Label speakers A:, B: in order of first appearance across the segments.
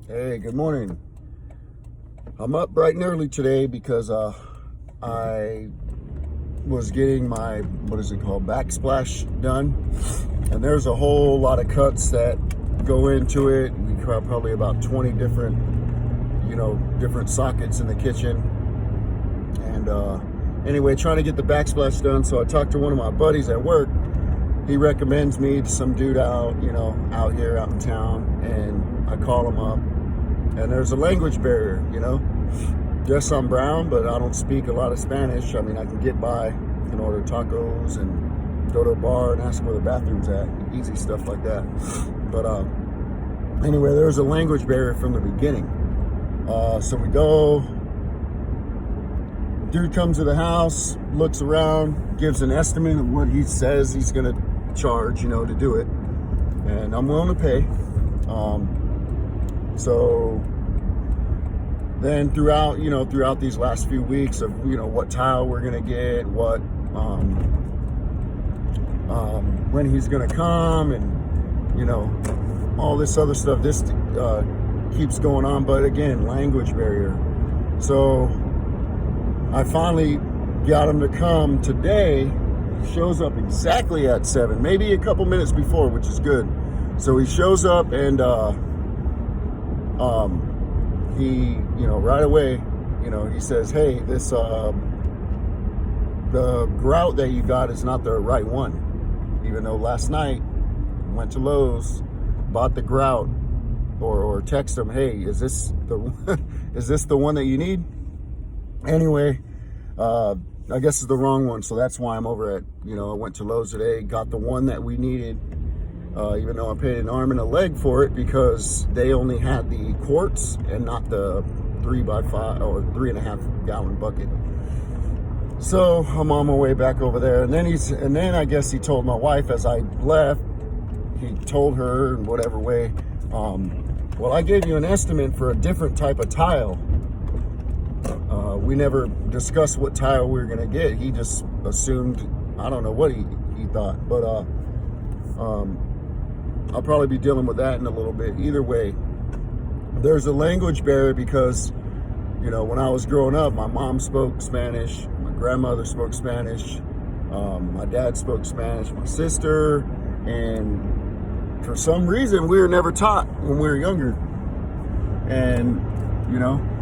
A: Hey, good morning. I'm up bright and early today because I was getting my, backsplash done. And there's a whole lot of cuts that go into it. We have probably about 20 different sockets in the kitchen. And anyway, trying to get the backsplash done. So I talked to one of my buddies at work. He recommends me to some dude out here out in town, and I call him up. And there's a language barrier, Yes, I'm brown, but I don't speak a lot of Spanish. I mean, I can get by, can order tacos and go to a bar and ask where the bathroom's at. Easy stuff like that. But anyway, there's a language barrier from the beginning. So we go. Dude comes to the house, looks around, gives an estimate of what he says he's going to charge, to do it. And I'm willing to pay. So then throughout these last few weeks of, what tile we're going to get, what, when he's going to come and, all this other stuff, this keeps going on. But again, language barrier. So I finally got him to come today. He shows up exactly at 7, maybe a couple minutes before, which is good. So he shows up and, he, right away, he says, hey, this, the grout that you got is not the right one. Even though last night, went to Lowe's, bought the grout, or text him, hey, is this the one that you need? Anyway, I guess it's the wrong one. So that's why I'm over at, I went to Lowe's today, got the one that we needed. Even though I paid an arm and a leg for it, because they only had the quarts and not the 3x5 or 3.5 gallon bucket. So I'm on my way back over there, and then I guess he told my wife as I left. He told her in whatever way, well, I gave you an estimate for a different type of tile. We never discussed what tile we were gonna get. He just assumed, I don't know what he thought, but I'll probably be dealing with that in a little bit. Either way, there's a language barrier because, when I was growing up, my mom spoke Spanish, my grandmother spoke Spanish, my dad spoke Spanish, my sister, and for some reason, we were never taught when we were younger. And,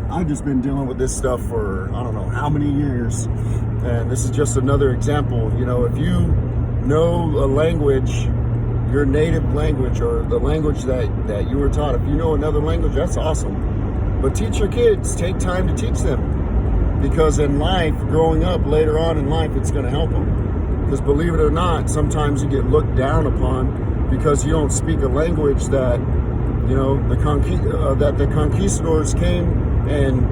A: I've just been dealing with this stuff for, I don't know how many years. And this is just another example. If you know a language, your native language, or the language that you were taught, if you know another language, that's awesome. But teach your kids, take time to teach them, because in life, growing up later on in life, it's going to help them. Because believe it or not, sometimes you get looked down upon because you don't speak a language that the conquistadors came and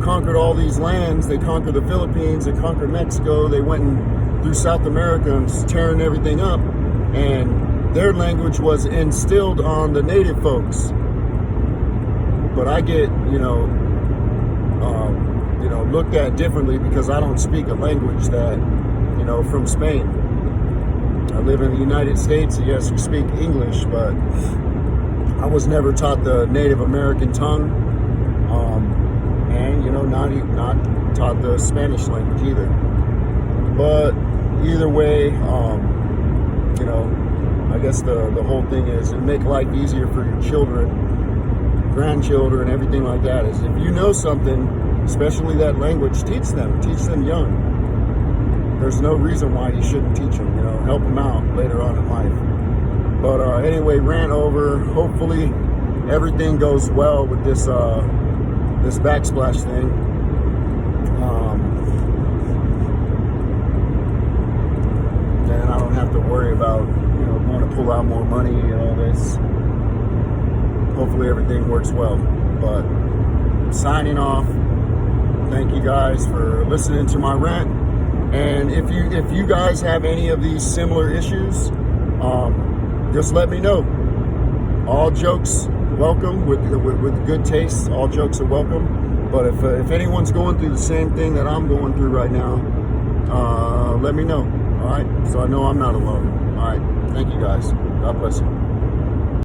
A: conquered all these lands. They conquered the Philippines, they conquered Mexico, they went through South America and tearing everything up. And their language was instilled on the native folks. But I get, looked at differently because I don't speak a language that, from Spain. I live in the United States. Yes, we speak English, but I was never taught the Native American tongue, and not taught the Spanish language either. But either way, I guess the whole thing is to make life easier for your children, grandchildren, everything like that. Is if you know something, especially that language, teach them young. There's no reason why you shouldn't teach them. Help them out later on in life. But anyway, rant over. Hopefully, everything goes well with this this backsplash thing. Then I don't have to worry about going to pull out more money and all this. Hopefully everything works well. But signing off. Thank you guys for listening to my rant. And if you guys have any of these similar issues, just let me know. All jokes welcome, with good taste. All jokes are welcome. But if anyone's going through the same thing that I'm going through right now, let me know. All right, so I know I'm not alone. All right, thank you guys. God bless you.